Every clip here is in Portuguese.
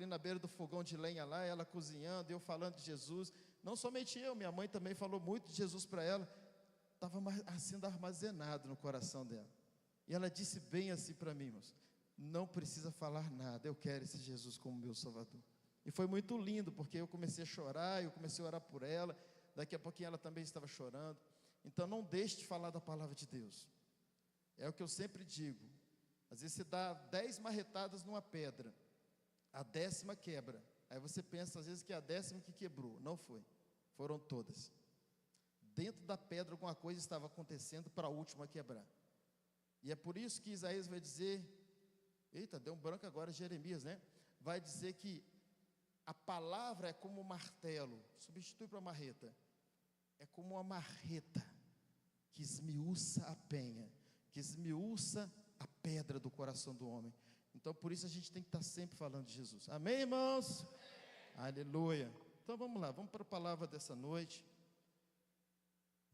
na beira do fogão de lenha lá, ela cozinhando, eu falando de Jesus. Não somente eu, minha mãe também falou muito de Jesus para ela. Estava sendo armazenado no coração dela. E ela disse bem assim para mim, irmãos: não precisa falar nada, eu quero esse Jesus como meu Salvador. E foi muito lindo, porque eu comecei a chorar, eu comecei a orar por ela. Daqui a pouquinho ela também estava chorando. Então não deixe de falar da palavra de Deus. É o que eu sempre digo. Às vezes você dá 10 marretadas numa pedra, a 10ª quebra. Aí você pensa às vezes que é a 10ª que quebrou. Não foi, foram todas. Dentro da pedra alguma coisa estava acontecendo para a última quebrar. E é por isso que Isaías vai dizer, eita, deu um branco agora, Jeremias, né? Vai dizer que a palavra é como um martelo, substitui para marreta. É como uma marreta que esmiuça a penha, que esmiuça a pedra do coração do homem. Então por isso a gente tem que estar sempre falando de Jesus. Amém, irmãos? Amém. Aleluia. Então vamos lá, vamos para a palavra dessa noite.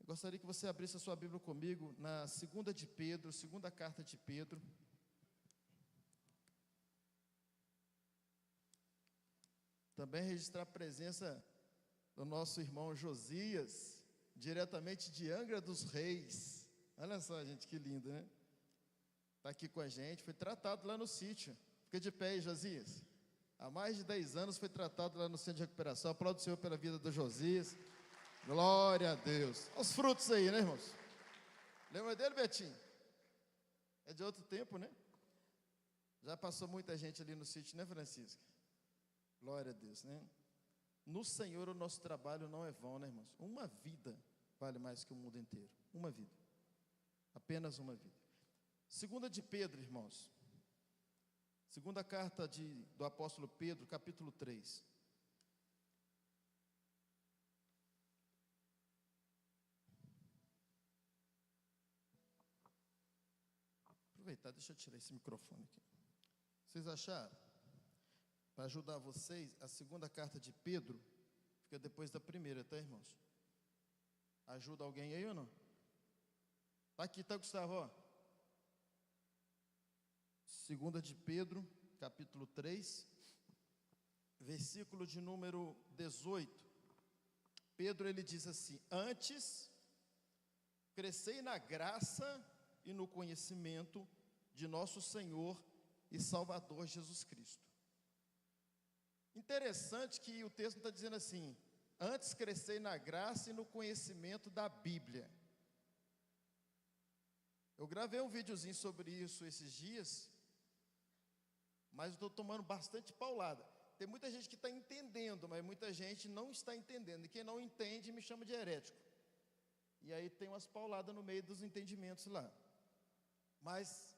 Eu gostaria que você abrisse a sua Bíblia comigo na segunda de Pedro, segunda carta de Pedro. Também registrar a presença do nosso irmão Josias, diretamente de Angra dos Reis. Olha só, gente, que lindo, né? Está aqui com a gente, foi tratado lá no sítio. Fica de pé aí, Josias. Há mais de 10 anos foi tratado lá no centro de recuperação. Aplaudo o Senhor pela vida do Josias. Glória a Deus. Olha os frutos aí, né, irmãos? Lembra dele, Betinho? É de outro tempo, né? Já passou muita gente ali no sítio, né, Francisca? Glória a Deus, né? No Senhor o nosso trabalho não é vão, né, irmãos? Uma vida vale mais que o mundo inteiro. Uma vida. Apenas uma vida. Segunda de Pedro, irmãos. Segunda carta do apóstolo Pedro, capítulo 3. Aproveitar, deixa eu tirar esse microfone aqui. Vocês acharam? Para ajudar vocês, a segunda carta de Pedro fica depois da primeira, tá, irmãos? Ajuda alguém aí ou não? Tá aqui, tá, Gustavo? Ó. Segunda de Pedro, capítulo 3, versículo de número 18. Pedro, ele diz assim: antes, crescei na graça e no conhecimento de nosso Senhor e Salvador Jesus Cristo. Interessante que o texto está dizendo assim: antes crescei na graça e no conhecimento da Bíblia. Eu gravei um videozinho sobre isso esses dias, mas estou tomando bastante paulada. Tem muita gente que está entendendo, mas muita gente não está entendendo. E quem não entende me chama de herético. E aí tem umas pauladas no meio dos entendimentos lá. Mas,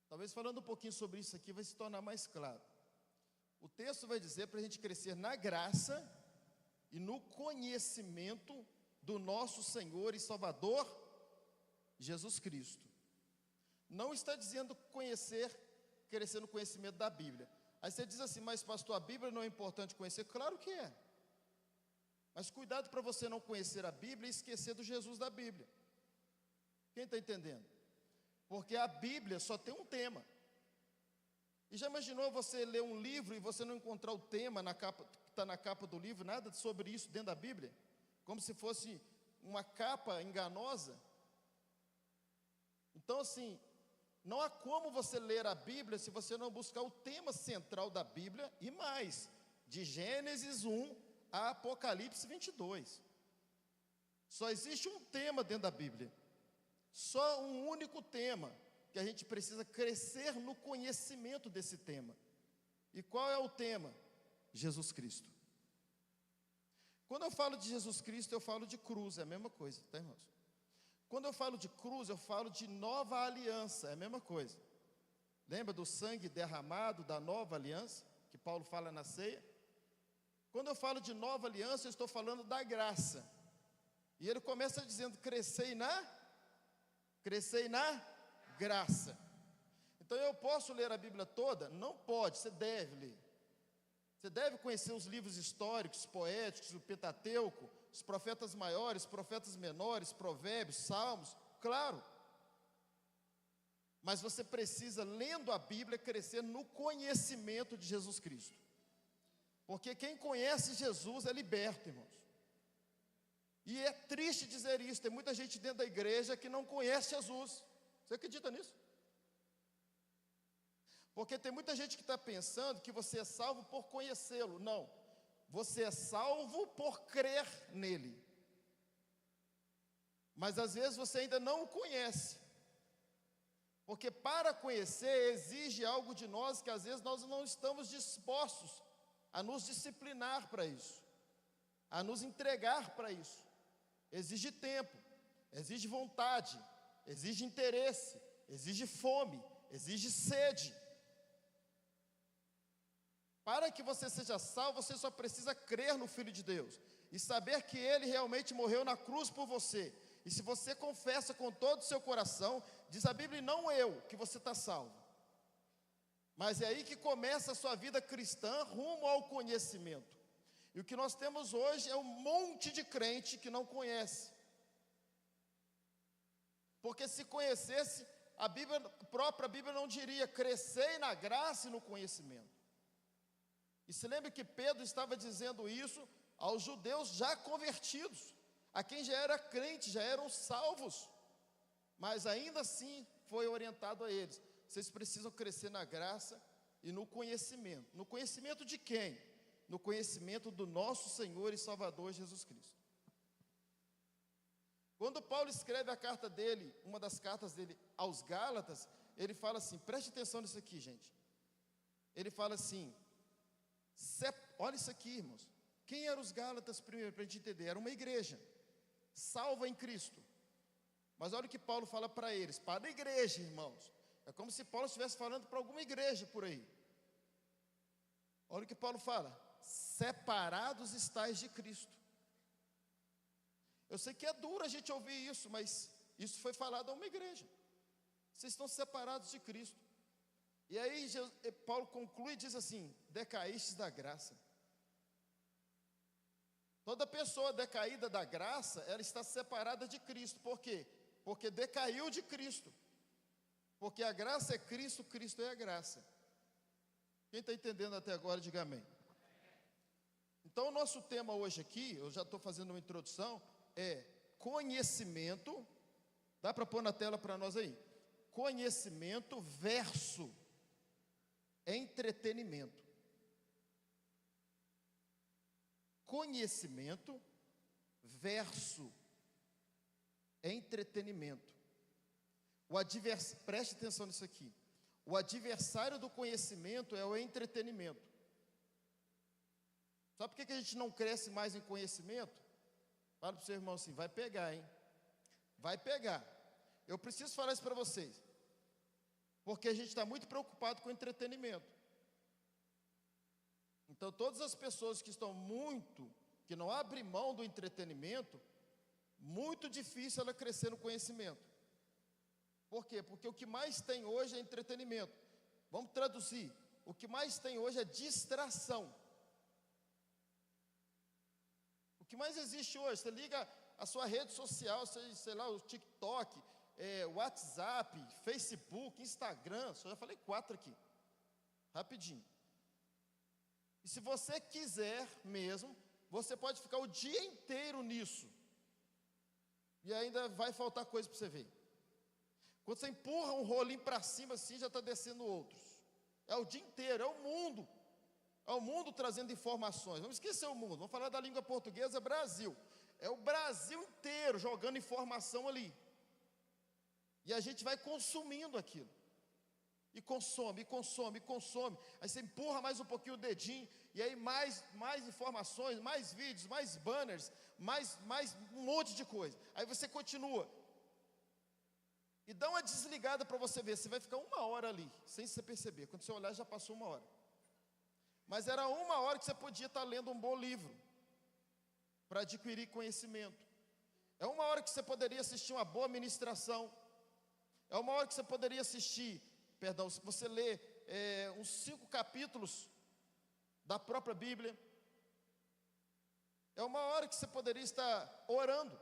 talvez falando um pouquinho sobre isso aqui vai se tornar mais claro. O texto vai dizer para a gente crescer na graça e no conhecimento do nosso Senhor e Salvador, Jesus Cristo. Não está dizendo crescer no conhecimento da Bíblia. Aí você diz assim: mas pastor, a Bíblia não é importante conhecer? Claro que é. Mas cuidado para você não conhecer a Bíblia e esquecer do Jesus da Bíblia. Quem está entendendo? Porque a Bíblia só tem um tema. E já imaginou você ler um livro e você não encontrar o tema que está na capa do livro, nada sobre isso dentro da Bíblia? Como se fosse uma capa enganosa? Então assim, não há como você ler a Bíblia se você não buscar o tema central da Bíblia e mais, de Gênesis 1 a Apocalipse 22. Só existe um tema dentro da Bíblia, só um único tema, que a gente precisa crescer no conhecimento desse tema. E qual é o tema? Jesus Cristo. Quando eu falo de Jesus Cristo, eu falo de cruz, é a mesma coisa, tá, irmãos? Quando eu falo de cruz, eu falo de nova aliança, é a mesma coisa. Lembra do sangue derramado da nova aliança, que Paulo fala na ceia? Quando eu falo de nova aliança, eu estou falando da graça. E ele começa dizendo: crescei na graça. Então eu posso ler a Bíblia toda? Não pode, você deve ler. Você deve conhecer os livros históricos, poéticos, o Pentateuco, os profetas maiores, profetas menores, provérbios, salmos, claro. Mas você precisa, lendo a Bíblia, crescer no conhecimento de Jesus Cristo. Porque quem conhece Jesus é liberto, irmãos. E é triste dizer isso, tem muita gente dentro da igreja que não conhece Jesus. Você acredita nisso? Porque tem muita gente que está pensando que você é salvo por conhecê-lo. Não, você é salvo por crer nele. Mas às vezes você ainda não o conhece. Porque para conhecer exige algo de nós que às vezes nós não estamos dispostos a nos disciplinar para isso, a nos entregar para isso. Exige tempo, exige vontade, exige interesse, exige fome, exige sede. Para que você seja salvo, você só precisa crer no Filho de Deus e saber que Ele realmente morreu na cruz por você. E se você confessa com todo o seu coração, diz a Bíblia, não eu, que você está salvo. Mas é aí que começa a sua vida cristã rumo ao conhecimento. E o que nós temos hoje é um monte de crente que não conhece. Porque se conhecesse, a própria Bíblia não diria, crescei na graça e no conhecimento. E se lembre que Pedro estava dizendo isso aos judeus já convertidos, a quem já era crente, já eram salvos, mas ainda assim foi orientado a eles, vocês precisam crescer na graça e no conhecimento. No conhecimento de quem? No conhecimento do nosso Senhor e Salvador Jesus Cristo. Quando Paulo escreve a carta dele, uma das cartas dele aos Gálatas, ele fala assim, preste atenção nisso aqui, gente. Ele fala assim, olha isso aqui, irmãos. Quem eram os Gálatas primeiro, para a gente entender? Era uma igreja, salva em Cristo. Mas olha o que Paulo fala para eles, para a igreja, irmãos. É como se Paulo estivesse falando para alguma igreja por aí. Olha o que Paulo fala, separados estáis de Cristo. Eu sei que é duro a gente ouvir isso, mas isso foi falado a uma igreja. Vocês estão separados de Cristo. E aí Paulo conclui e diz assim, decaístes da graça. Toda pessoa decaída da graça, ela está separada de Cristo. Por quê? Porque decaiu de Cristo. Porque a graça é Cristo, Cristo é a graça. Quem está entendendo até agora, diga amém. Então o nosso tema hoje aqui, eu já estou fazendo uma introdução, é conhecimento. Dá para pôr na tela para nós aí? Conhecimento versus entretenimento. Conhecimento versus entretenimento. Preste atenção nisso aqui. O adversário do conhecimento é o entretenimento. Sabe por que a gente não cresce mais em conhecimento? Fala para o seu irmão assim, vai pegar, hein? Vai pegar. Eu preciso falar isso para vocês. Porque a gente está muito preocupado com entretenimento. Então, todas as pessoas que que não abrem mão do entretenimento, muito difícil ela crescer no conhecimento. Por quê? Porque o que mais tem hoje é entretenimento. Vamos traduzir. O que mais tem hoje é distração. O que mais existe hoje? Você liga a sua rede social, sei lá, o TikTok, WhatsApp, Facebook, Instagram. Só já falei 4 aqui. Rapidinho. E se você quiser mesmo, você pode ficar o dia inteiro nisso. E ainda vai faltar coisa para você ver. Quando você empurra um rolinho para cima assim, já está descendo outros. É o dia inteiro, é o mundo. É o mundo trazendo informações. Vamos esquecer o mundo, vamos falar da língua portuguesa, Brasil. É o Brasil inteiro jogando informação ali. E a gente vai consumindo aquilo. E consome, e consome, e consome. Aí você empurra mais um pouquinho o dedinho, e aí mais informações, mais vídeos, mais banners, mais um monte de coisa. Aí você continua. E dá uma desligada para você ver, você vai ficar 1 hora ali, sem você perceber. Quando você olhar, já passou 1 hora. Mas era 1 hora que você podia estar lendo um bom livro, para adquirir conhecimento. É 1 hora que você poderia assistir uma boa ministração. É 1 hora que você poderia assistir, se você lê uns 5 capítulos da própria Bíblia. É 1 hora que você poderia estar orando,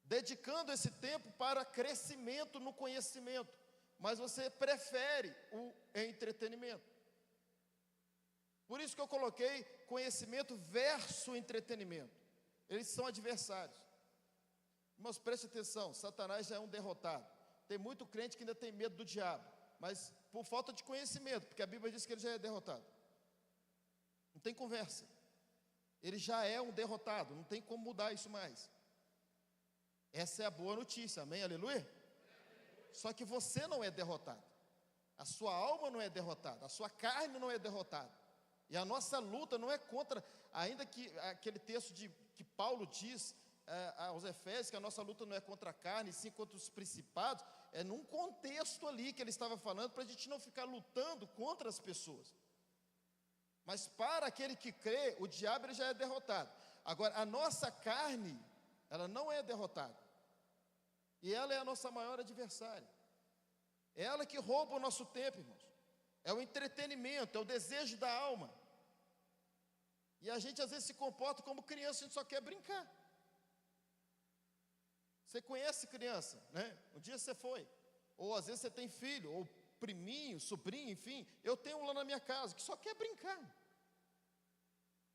dedicando esse tempo para crescimento no conhecimento, mas você prefere o entretenimento. Por isso que eu coloquei conhecimento versus entretenimento. Eles são adversários. Irmãos, preste atenção, Satanás já é um derrotado. Tem muito crente que ainda tem medo do diabo, mas por falta de conhecimento, porque a Bíblia diz que ele já é derrotado. Não tem conversa. Ele já é um derrotado, não tem como mudar isso mais. Essa é a boa notícia, amém, aleluia? Só que você não é derrotado. A sua alma não é derrotada, a sua carne não é derrotada. E a nossa luta não é contra, ainda que aquele texto que Paulo diz aos Efésios, que a nossa luta não é contra a carne, sim contra os principados, é num contexto ali que ele estava falando, para a gente não ficar lutando contra as pessoas. Mas para aquele que crê, o diabo ele já é derrotado. Agora, a nossa carne, ela não é derrotada. E ela é a nossa maior adversária. É ela que rouba o nosso tempo, irmãos. É o entretenimento, é o desejo da alma. E a gente às vezes se comporta como criança, a gente só quer brincar. Você conhece criança, né? Um dia você foi. Ou às vezes você tem filho, ou priminho, sobrinho, enfim. Eu tenho um lá na minha casa que só quer brincar.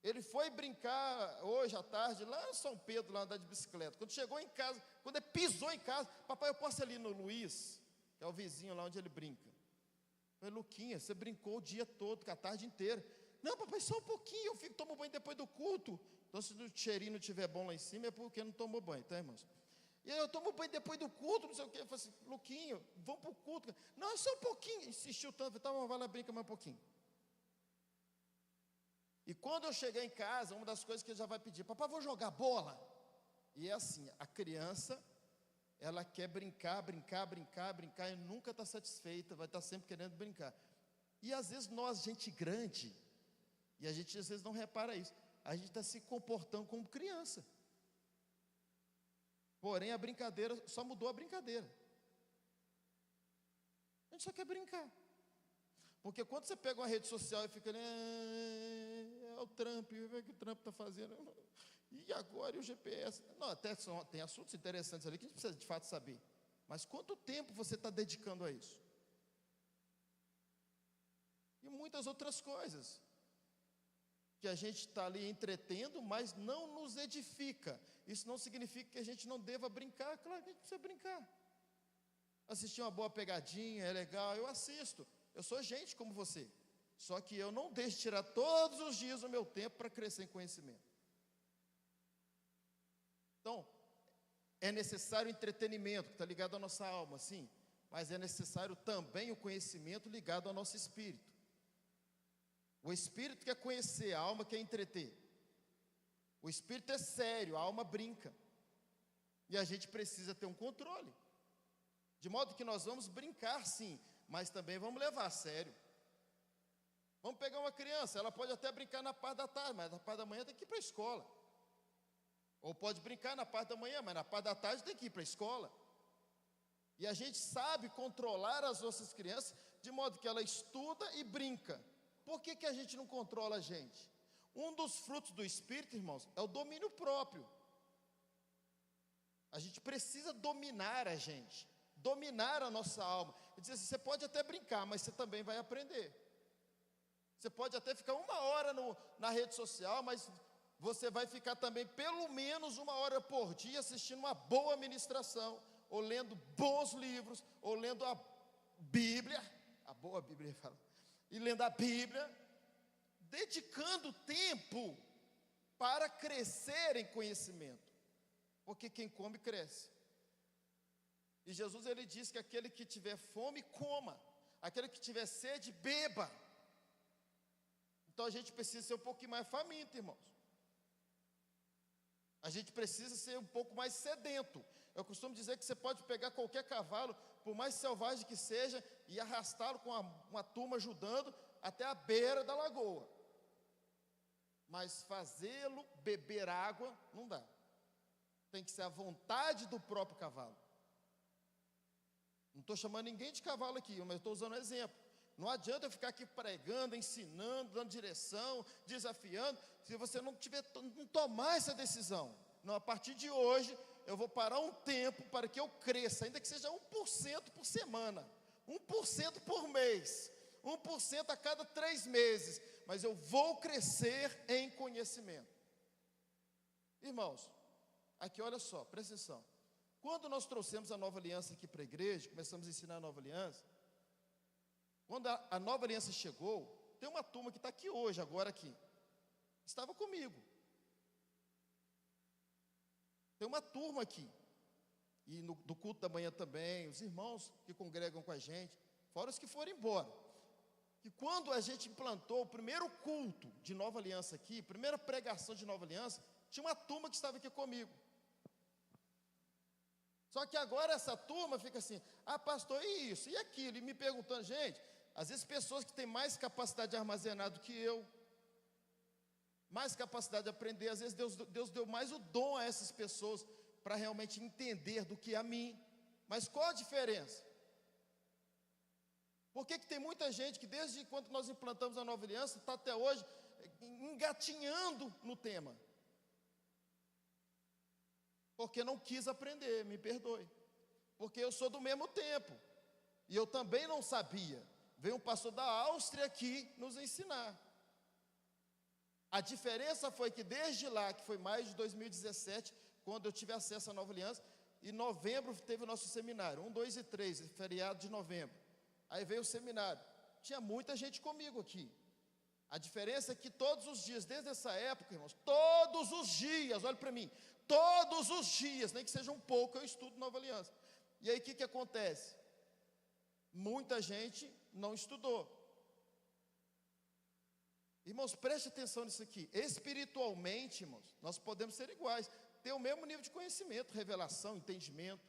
Ele foi brincar hoje à tarde, lá em São Pedro, lá andar de bicicleta. Quando chegou em casa, quando ele pisou em casa, papai, eu posso ir ali no Luiz, que é o vizinho lá onde ele brinca. Eu falei, Luquinha, você brincou o dia todo, a tarde inteira. Não, papai, só um pouquinho, eu tomo banho depois do culto. Então, se o cheirinho não estiver bom lá em cima, é porque não tomou banho, tá, irmãos? E aí eu tomo banho depois do culto, não sei o quê. Eu falei assim, Luquinho, vamos para o culto. Não, é só um pouquinho. Insistiu tanto, tá, vai lá, brinca mais um pouquinho. E quando eu chegar em casa, uma das coisas que ele já vai pedir, papai, vou jogar bola. E é assim, a criança, ela quer brincar, e nunca está satisfeita, vai estar sempre querendo brincar. E às vezes nós, gente grande, e a gente às vezes não repara isso, a gente está se comportando como criança. Porém, a brincadeira, só mudou a brincadeira. A gente só quer brincar. Porque quando você pega uma rede social e fica ali, é o Trump, o que o Trump está fazendo? E agora e o GPS? Não, até tem assuntos interessantes ali que a gente precisa de fato saber. Mas quanto tempo você está dedicando a isso? E muitas outras coisas que a gente está ali entretendo, mas não nos edifica. Isso não significa que a gente não deva brincar. Claro que a gente precisa brincar. Assistir uma boa pegadinha, é legal, eu assisto. Eu sou gente como você. Só que eu não deixo de tirar todos os dias o meu tempo para crescer em conhecimento. Então, é necessário entretenimento, que está ligado à nossa alma, sim. Mas é necessário também o conhecimento ligado ao nosso espírito. O espírito quer conhecer, a alma quer entreter. O espírito é sério, a alma brinca. E a gente precisa ter um controle. De modo que nós vamos brincar sim, mas também vamos levar a sério. Vamos pegar uma criança, ela pode até brincar na parte da tarde, mas na parte da manhã tem que ir para a escola. Ou pode brincar na parte da manhã, mas na parte da tarde tem que ir para a escola. E a gente sabe controlar as nossas crianças, de modo que ela estuda e brinca. Por que a gente não controla a gente? Um dos frutos do Espírito, irmãos, é o domínio próprio. A gente precisa dominar a gente, dominar a nossa alma. E dizer assim, você pode até brincar, mas você também vai aprender. Você pode até ficar 1 hora na rede social, mas você vai ficar também pelo menos 1 hora por dia assistindo uma boa ministração, ou lendo bons livros, ou lendo a Bíblia, a boa Bíblia fala, e lendo a Bíblia, dedicando tempo para crescer em conhecimento, porque quem come cresce. E Jesus ele diz que aquele que tiver fome, coma, aquele que tiver sede, beba. Então a gente precisa ser um pouquinho mais faminto, irmãos. A gente precisa ser um pouco mais sedento. Eu costumo dizer que você pode pegar qualquer cavalo, por mais selvagem que seja, e arrastá-lo com uma turma ajudando até a beira da lagoa. Mas fazê-lo beber água, não dá. Tem que ser a vontade do próprio cavalo. Não estou chamando ninguém de cavalo aqui, mas estou usando um exemplo. Não adianta eu ficar aqui pregando, ensinando, dando direção, desafiando, se você não tomar essa decisão. Não, a partir de hoje, eu vou parar um tempo para que eu cresça, ainda que seja 1% por semana, 1% por mês, 1% a cada 3 meses, mas eu vou crescer em conhecimento. Irmãos, aqui olha só, presta atenção. Quando nós trouxemos a nova aliança aqui para a igreja, começamos a ensinar a nova aliança, quando a nova aliança chegou, tem uma turma que está aqui hoje, agora aqui, estava comigo. Tem uma turma aqui, e do culto da manhã também, os irmãos que congregam com a gente, fora os que foram embora. E quando a gente implantou o primeiro culto de nova aliança aqui, primeira pregação de nova aliança, tinha uma turma que estava aqui comigo. Só que agora essa turma fica assim, pastor, e isso, e aquilo, e me perguntando, gente, às vezes pessoas que têm mais capacidade de armazenar do que eu, mais capacidade de aprender, às vezes Deus deu mais o dom a essas pessoas para realmente entender do que a mim. Mas qual a diferença? Por que tem muita gente que desde quando nós implantamos a nova aliança, está até hoje engatinhando no tema? Porque não quis aprender, me perdoe. Porque eu sou do mesmo tempo, e eu também não sabia. Veio um pastor da Áustria aqui nos ensinar. A diferença foi que desde lá, que foi maio de 2017, quando eu tive acesso à nova aliança, em novembro teve o nosso seminário, 1, 2 e 3, feriado de novembro. Aí veio o seminário, tinha muita gente comigo aqui. A diferença é que todos os dias, desde essa época, irmãos, todos os dias, olha para mim, todos os dias, nem que seja um pouco, eu estudo nova aliança. E aí o que acontece? Muita gente não estudou. Irmãos, preste atenção nisso aqui. Espiritualmente, irmãos, nós podemos ser iguais, ter o mesmo nível de conhecimento, revelação, entendimento.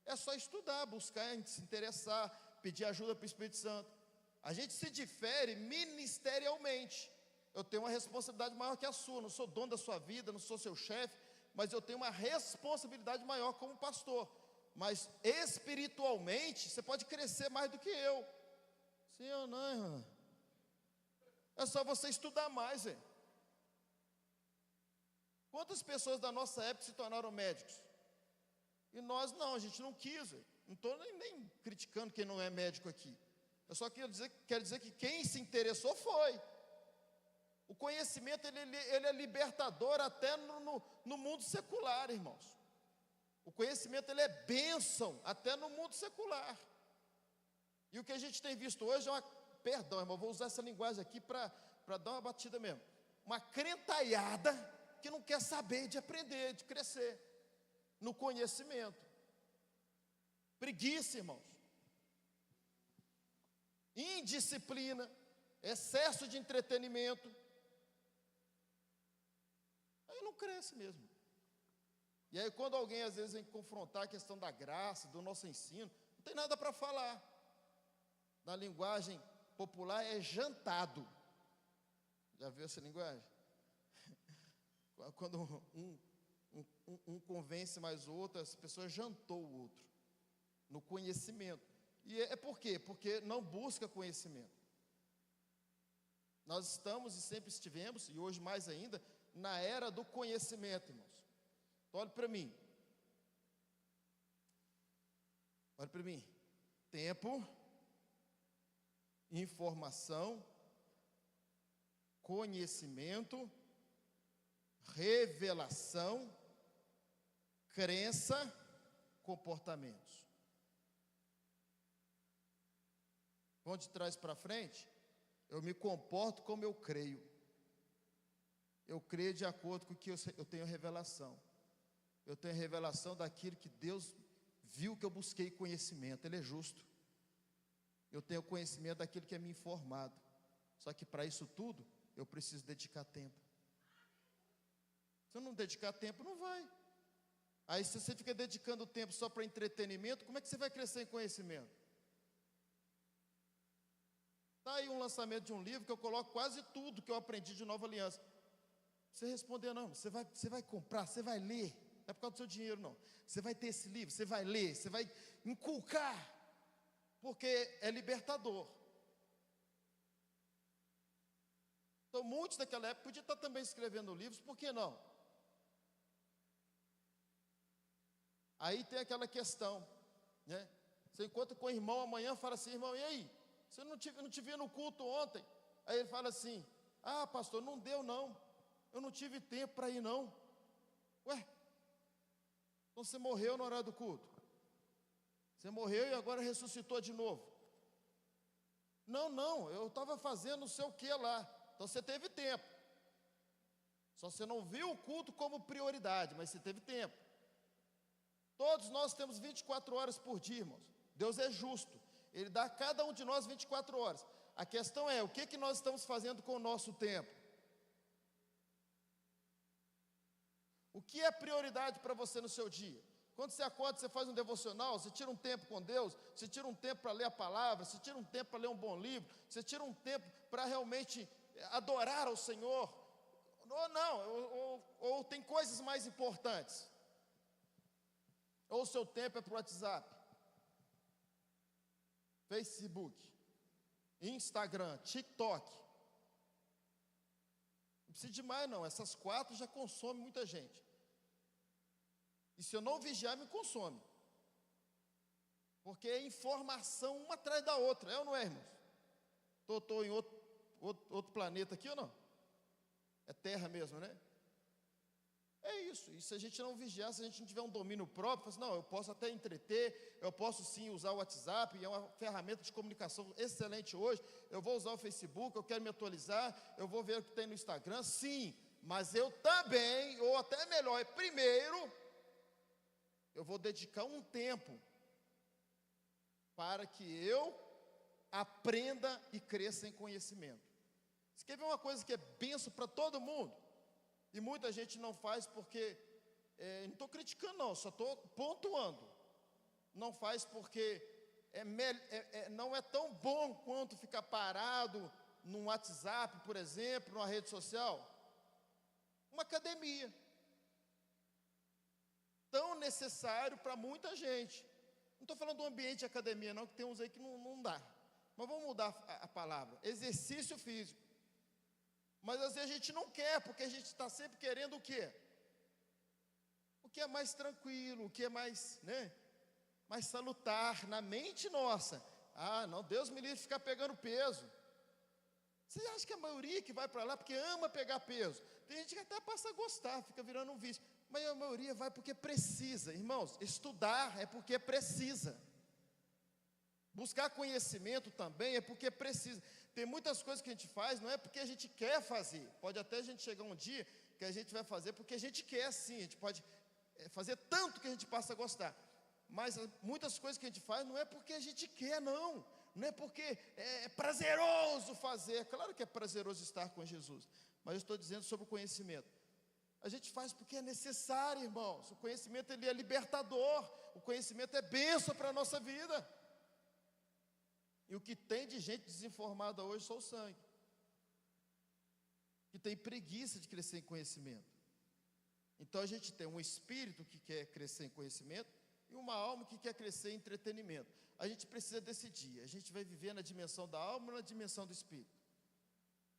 É só estudar, buscar, se interessar, pedir ajuda para o Espírito Santo. A gente se difere ministerialmente. Eu tenho uma responsabilidade maior que a sua, não sou dono da sua vida, não sou seu chefe, mas eu tenho uma responsabilidade maior como pastor. Mas espiritualmente, você pode crescer mais do que eu. Sim ou não, irmão? É só você estudar mais, hein? Quantas pessoas da nossa época se tornaram médicos? E nós não, a gente não quis, hein? Não estou nem criticando quem não é médico aqui. Eu só quero dizer que quem se interessou foi. O conhecimento, ele é libertador até no mundo secular, irmãos. O conhecimento, ele é bênção até no mundo secular. E o que a gente tem visto hoje é perdão, irmão, vou usar essa linguagem aqui para dar uma batida mesmo. Uma crentaiada que não quer saber de aprender, de crescer no conhecimento. Preguiça, irmãos. Indisciplina, excesso de entretenimento. Aí não cresce mesmo. E aí quando alguém às vezes vem confrontar a questão da graça, do nosso ensino, não tem nada para falar. Na linguagem popular é jantado. Já viu essa linguagem? Quando um convence mais o outro, essa pessoa jantou o outro no conhecimento. E é por quê? Porque não busca conhecimento. Nós estamos e sempre estivemos, e hoje mais ainda, na era do conhecimento, irmãos. Então, olhe para mim. Olhe para mim. Tempo, informação, conhecimento, revelação, crença, comportamentos. Vamos de trás para frente, eu me comporto como eu creio. Eu creio de acordo com o que eu tenho revelação. Eu tenho revelação daquilo que Deus viu que eu busquei conhecimento. Ele é justo. Eu tenho conhecimento daquilo que é me informado. Só que para isso tudo, eu preciso dedicar tempo. Se eu não dedicar tempo, não vai. Aí se você fica dedicando tempo só para entretenimento, como é que você vai crescer em conhecimento? Está aí um lançamento de um livro que eu coloco quase tudo que eu aprendi de Nova Aliança. Você responder, não, você vai comprar, você vai ler. Não é por causa do seu dinheiro, não. Você vai ter esse livro, você vai ler, você vai inculcar. Porque é libertador. Então, muitos daquela época podiam estar também escrevendo livros, por que não? Aí tem aquela questão, né? Você encontra com o irmão amanhã, fala assim, irmão, e aí? Você não te vi no culto ontem. Aí ele fala assim: ah, pastor, não deu não. Eu não tive tempo para ir não. Ué, então você morreu na hora do culto. Você morreu e agora ressuscitou de novo. Não, eu estava fazendo não sei o que lá. Então você teve tempo. Só você não viu o culto como prioridade, mas você teve tempo. Todos nós temos 24 horas por dia, irmãos. Deus é justo. Ele dá a cada um de nós 24 horas. A questão é, o que nós estamos fazendo com o nosso tempo? O que é prioridade para você no seu dia? Quando você acorda, você faz um devocional, você tira um tempo com Deus, você tira um tempo para ler a palavra, você tira um tempo para ler um bom livro, você tira um tempo para realmente adorar ao Senhor. Ou não, ou tem coisas mais importantes. Ou o seu tempo é para o WhatsApp, Facebook, Instagram, TikTok. Não precisa de mais não, essas 4 já consomem muita gente. E se eu não vigiar, me consome. Porque é informação uma atrás da outra, é ou não é, irmãos? Estou em outro planeta aqui ou não? É terra mesmo, né? É isso. E se a gente não vigiar, se a gente não tiver um domínio próprio, assim, não, eu posso até entreter, eu posso sim usar o WhatsApp, é uma ferramenta de comunicação excelente hoje, eu vou usar o Facebook, eu quero me atualizar, eu vou ver o que tem no Instagram, sim, mas eu também, ou até melhor, primeiro, eu vou dedicar um tempo para que eu aprenda e cresça em conhecimento. Você quer ver uma coisa que é benção para todo mundo? E muita gente não faz porque, não estou criticando não, só estou pontuando. Não faz porque não é tão bom quanto ficar parado num WhatsApp, por exemplo, numa rede social. Uma academia. Tão necessário para muita gente. Não estou falando do ambiente de academia não, que tem uns aí que não dá. Mas vamos mudar a palavra. Exercício físico. Mas às vezes a gente não quer, porque a gente está sempre querendo o quê? O que é mais tranquilo, o que é mais, mais salutar na mente nossa. Ah, não, Deus me livre de ficar pegando peso. Você acha que a maioria que vai para lá porque ama pegar peso? Tem gente que até passa a gostar, fica virando um vício. Mas a maioria vai porque precisa. Irmãos, estudar é porque precisa. Buscar conhecimento também é porque precisa. Tem muitas coisas que a gente faz, não é porque a gente quer fazer. Pode até a gente chegar um dia que a gente vai fazer porque a gente quer sim. A gente pode fazer tanto que a gente passa a gostar. Mas muitas coisas que a gente faz não é porque a gente quer, não. Não é porque é prazeroso fazer. Claro que é prazeroso estar com Jesus. Mas eu estou dizendo sobre o conhecimento. A gente faz porque é necessário, irmãos. O conhecimento ele é libertador. O conhecimento é bênção para a nossa vida. E o que tem de gente desinformada hoje só o sangue. Que tem preguiça de crescer em conhecimento. Então a gente tem um espírito que quer crescer em conhecimento e uma alma que quer crescer em entretenimento. A gente precisa decidir. A gente vai viver na dimensão da alma ou na dimensão do espírito?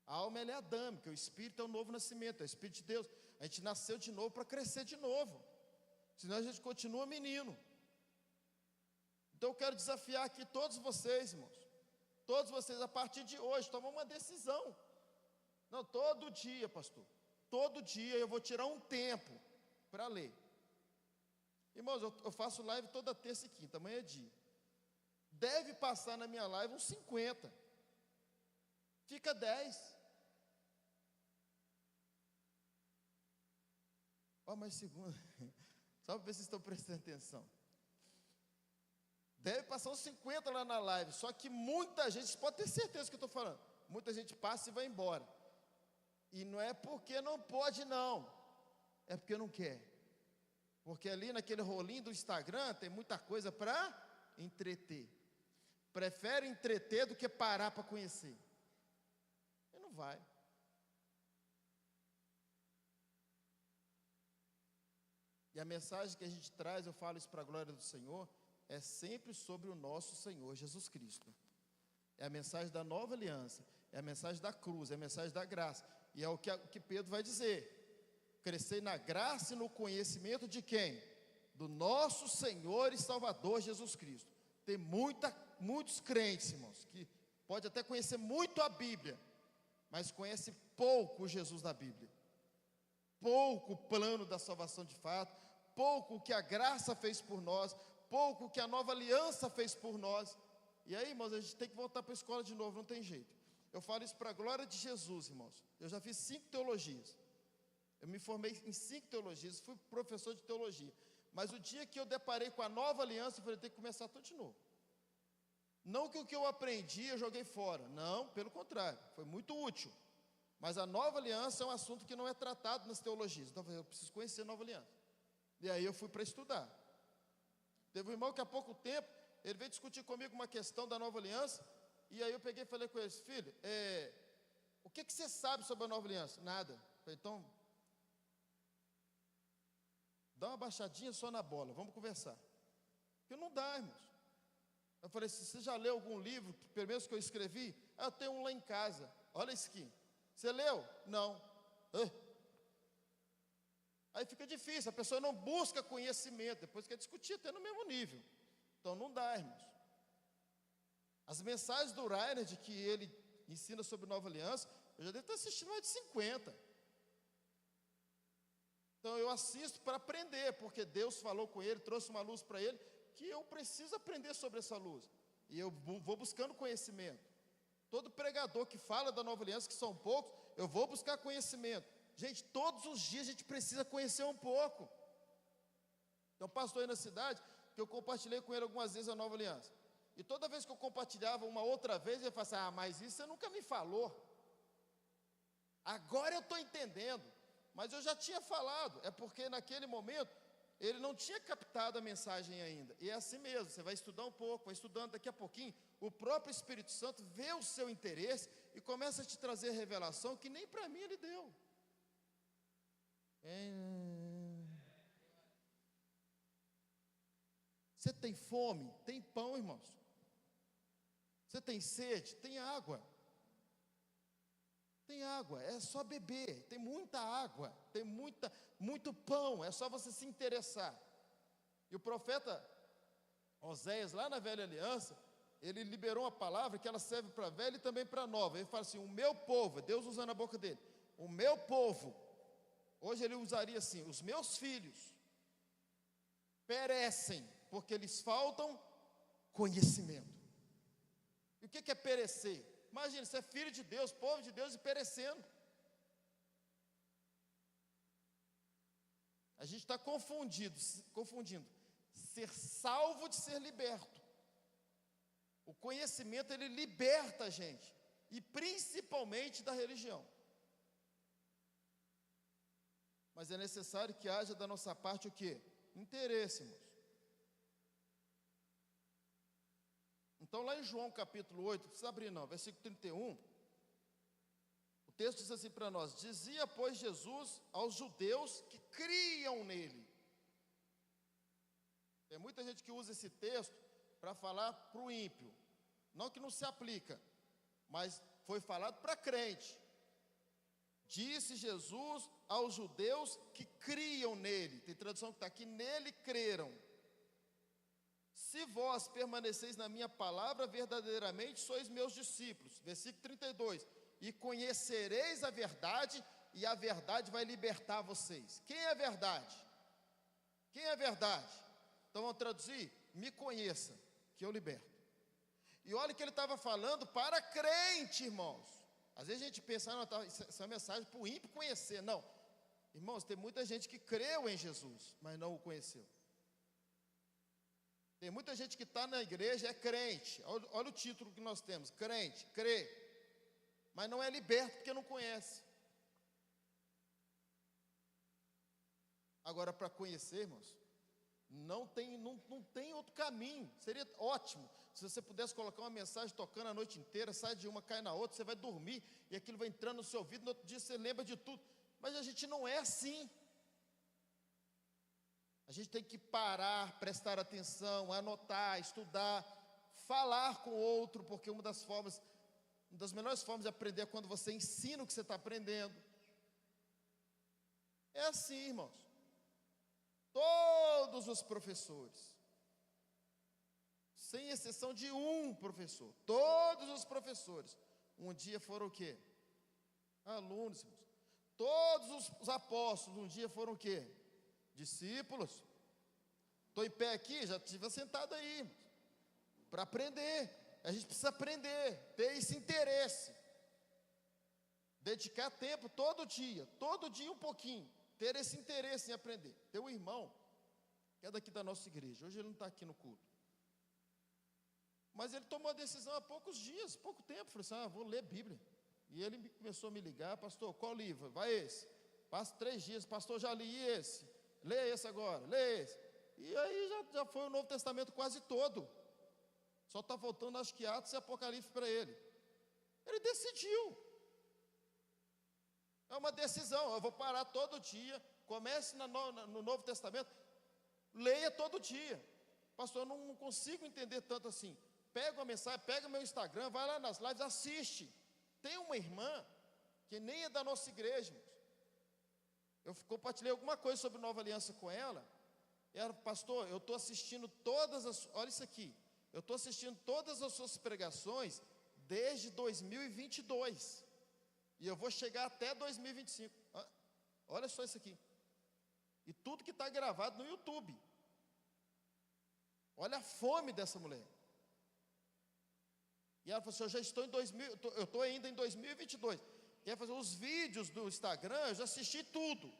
A alma ela é adâmica, o espírito é o novo nascimento, é o espírito de Deus. A gente nasceu de novo para crescer de novo. Senão a gente continua menino. Então eu quero desafiar aqui todos vocês, irmãos. Todos vocês, a partir de hoje, tomam uma decisão. Não, todo dia, pastor. Todo dia eu vou tirar um tempo para ler. Irmãos, eu faço live toda terça e quinta, amanhã é dia. Deve passar na minha live uns 50. Fica 10. Mas segunda, só para ver se estão prestando atenção. Deve passar uns 50 lá na live, só que muita gente, você pode ter certeza que eu estou falando, muita gente passa e vai embora. E não é porque não pode não, é porque não quer. Porque ali naquele rolinho do Instagram tem muita coisa para entreter. Prefere entreter do que parar para conhecer. E não vai. E a mensagem que a gente traz, eu falo isso para a glória do Senhor, é sempre sobre o nosso Senhor Jesus Cristo. É a mensagem da nova aliança, é a mensagem da cruz, é a mensagem da graça. E é o que Pedro vai dizer. Crescer na graça e no conhecimento de quem? Do nosso Senhor e Salvador Jesus Cristo. Tem muitos crentes, irmãos, que pode até conhecer muito a Bíblia, mas conhece pouco o Jesus da Bíblia, pouco o plano da salvação de fato, pouco o que a graça fez por nós, pouco o que a nova aliança fez por nós. E aí, irmãos, a gente tem que voltar para a escola de novo, não tem jeito. Eu falo isso para a glória de Jesus, irmãos. Eu já fiz 5 teologias. Eu me formei em 5 teologias, fui professor de teologia. Mas o dia que eu deparei com a nova aliança, eu falei, tem que começar tudo de novo. Não que o que eu aprendi eu joguei fora. Não, pelo contrário, foi muito útil. Mas a nova aliança é um assunto que não é tratado nas teologias. Então eu preciso conhecer a nova aliança. E aí eu fui para estudar. Teve um irmão que há pouco tempo, ele veio discutir comigo uma questão da nova aliança. E aí eu peguei e falei com ele, filho, o que você sabe sobre a nova aliança? Nada. Eu falei, então, dá uma baixadinha só na bola, vamos conversar. Porque não dá, irmãos. Eu falei, se você já leu algum livro, pelo menos que eu escrevi? Eu tenho um lá em casa, olha isso aqui. Você leu? Não. Aí fica difícil, a pessoa não busca conhecimento, depois quer discutir até no mesmo nível. Então não dá, irmãos. As mensagens do Reinhard, que ele ensina sobre Nova Aliança, eu já devo estar assistindo mais de 50. Então eu assisto para aprender, porque Deus falou com ele, trouxe uma luz para ele, que eu preciso aprender sobre essa luz. E eu vou buscando conhecimento. Todo pregador que fala da Nova Aliança, que são poucos, eu vou buscar conhecimento. Gente, todos os dias a gente precisa conhecer um pouco. Então, pastor aí na cidade, que eu compartilhei com ele algumas vezes a Nova Aliança. E toda vez que eu compartilhava uma outra vez, ele falava assim, mas isso você nunca me falou. Agora eu estou entendendo. Mas eu já tinha falado, é porque naquele momento, ele não tinha captado a mensagem ainda. E é assim mesmo, você vai estudar um pouco, vai estudando, daqui a pouquinho, o próprio Espírito Santo vê o seu interesse e começa a te trazer revelação que nem para mim ele deu. Você tem fome? Tem pão, irmãos. Você tem sede? Tem água. Tem água, é só beber. Tem muita água, tem muito pão, é só você se interessar. E o profeta Oséias, lá na velha aliança, ele liberou uma palavra que ela serve para a velha e também para a nova. Ele fala assim, o meu povo, Deus usando a boca dele, o meu povo, hoje ele usaria assim, os meus filhos perecem, porque lhes faltam conhecimento. E o que é perecer? Imagina, você é filho de Deus, povo de Deus e perecendo. A gente está confundindo ser salvo de ser liberto. O conhecimento, ele liberta a gente, e principalmente da religião. Mas é necessário que haja da nossa parte o quê? Interesse, irmãos. Então lá em João capítulo 8, não precisa abrir não, versículo 31, o texto diz assim para nós, dizia pois Jesus aos judeus que criam nele. Tem muita gente que usa esse texto para falar para o ímpio, não que não se aplica, mas foi falado para crente. Disse Jesus aos judeus que criam nele, tem tradução que está aqui, nele creram. Se vós permaneceis na minha palavra, verdadeiramente sois meus discípulos. Versículo 32. E conhecereis a verdade, e a verdade vai libertar vocês. Quem é a verdade? Quem é a verdade? Então vamos traduzir? Me conheça, que eu liberto. E olha que ele estava falando para crente, irmãos. Às vezes a gente pensa, não, isso é uma mensagem para o ímpio conhecer. Não. Irmãos, tem muita gente que creu em Jesus, mas não o conheceu. Tem muita gente que está na igreja, é crente. Olha o título que nós temos, crente, crê. Mas não é liberto porque não conhece. Agora, para conhecer, irmãos, não tem outro caminho. Seria ótimo se você pudesse colocar uma mensagem tocando a noite inteira, sai de uma, cai na outra, você vai dormir, e aquilo vai entrando no seu ouvido, no outro dia você lembra de tudo. Mas a gente não é assim. A gente tem que parar, prestar atenção, anotar, estudar, falar com o outro, porque uma das melhores formas de aprender é quando você ensina o que você está aprendendo. É assim, irmãos. Todos os professores, sem exceção de um professor. Todos os professores, um dia foram o quê? Alunos, irmãos. Todos os apóstolos, um dia foram o quê? Discípulos. Estou em pé aqui, já estive sentado aí, para aprender. A gente precisa aprender, ter esse interesse. Dedicar tempo todo dia um pouquinho. Ter esse interesse em aprender. Tem um irmão, que é daqui da nossa igreja, hoje ele não está aqui no culto. Mas ele tomou a decisão há poucos dias, pouco tempo, falou assim, vou ler Bíblia. E ele começou a me ligar, pastor, qual livro? Vai esse. Passa 3 dias, pastor, já li esse. Lê esse agora, lê esse. E aí já foi o Novo Testamento quase todo. Só está faltando, acho que Atos e Apocalipse para ele. Ele decidiu. É uma decisão, eu vou parar todo dia, comece no Novo Testamento, leia todo dia. Pastor, eu não consigo entender tanto assim. Pega uma mensagem, pega meu Instagram, vai lá nas lives, assiste. Tem uma irmã, que nem é da nossa igreja, irmãos. Eu compartilhei alguma coisa sobre Nova Aliança com ela. E ela, pastor, eu estou assistindo olha isso aqui, eu estou assistindo todas as suas pregações desde 2022. E eu vou chegar até 2025. Olha só isso aqui. E tudo que está gravado no YouTube. Olha a fome dessa mulher. E ela falou assim, eu já estou eu estou ainda em 2022. E ela falou assim, os vídeos do Instagram, eu já assisti tudo.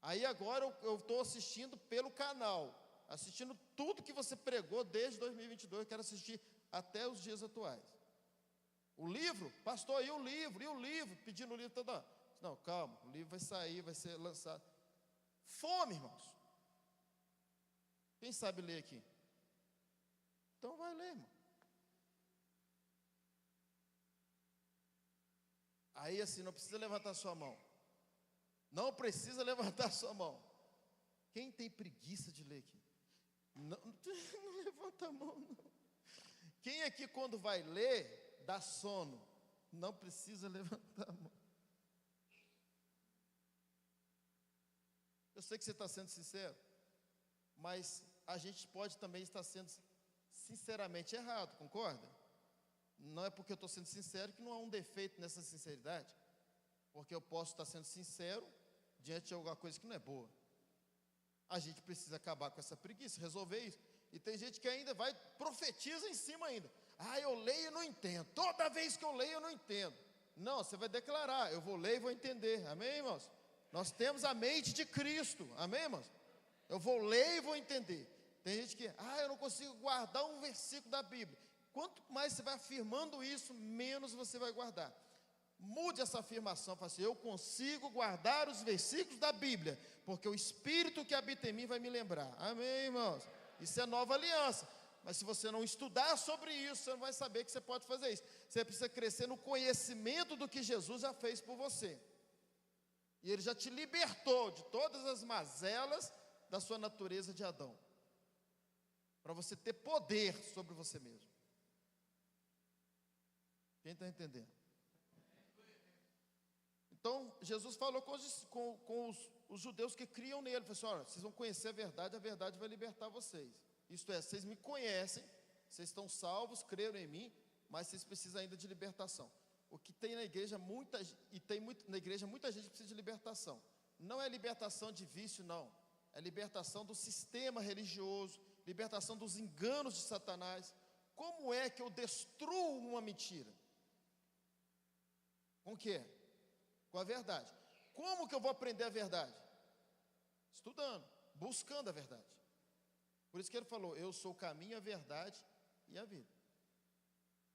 Aí agora eu estou assistindo pelo canal. Assistindo tudo que você pregou desde 2022. Eu quero assistir até os dias atuais. O livro, pastor, e o livro, pedindo o livro toda hora. Não, calma, o livro vai sair, vai ser lançado. Fome, irmãos. Quem sabe ler aqui? Então vai ler, irmão. Aí assim, não precisa levantar sua mão. Não precisa levantar sua mão. Quem tem preguiça de ler aqui? Não, não levanta a mão, não. Quem aqui quando vai ler, dá sono? Não precisa levantar a mão. Eu sei que você está sendo sincero, mas a gente pode também estar sendo sinceramente errado, concorda? Não é porque eu estou sendo sincero que não há um defeito nessa sinceridade, porque eu posso estar sendo sincero diante de alguma coisa que não é boa. A gente precisa acabar com essa preguiça, resolver isso. E tem gente que ainda vai, profetiza em cima ainda. Eu leio e não entendo. Toda vez que eu leio, eu não entendo. Não, você vai declarar, eu vou ler e vou entender. Amém, irmãos? Nós temos a mente de Cristo. Amém, irmãos? Eu vou ler e vou entender. Tem gente que, eu não consigo guardar um versículo da Bíblia. Quanto mais você vai afirmando isso, menos você vai guardar. Mude essa afirmação, fala assim, eu consigo guardar os versículos da Bíblia, porque o Espírito que habita em mim vai me lembrar. Amém, irmãos? Isso é nova aliança. Mas se você não estudar sobre isso, você não vai saber que você pode fazer isso. Você precisa crescer no conhecimento do que Jesus já fez por você. E Ele já te libertou de todas as mazelas da sua natureza de Adão. Para você ter poder sobre você mesmo. Quem está entendendo? Então, Jesus falou com os judeus que criam nele. Ele falou assim, olha, vocês vão conhecer a verdade vai libertar vocês. Isto é, vocês me conhecem, vocês estão salvos, creram em mim, mas vocês precisam ainda de libertação. O que tem na igreja, muita gente precisa de libertação. Não é libertação de vício, não. É libertação do sistema religioso, libertação dos enganos de Satanás. Como é que eu destruo uma mentira? Com o quê? Com a verdade. Como que eu vou aprender a verdade? Estudando, buscando a verdade. Por isso que ele falou, eu sou o caminho, a verdade e a vida.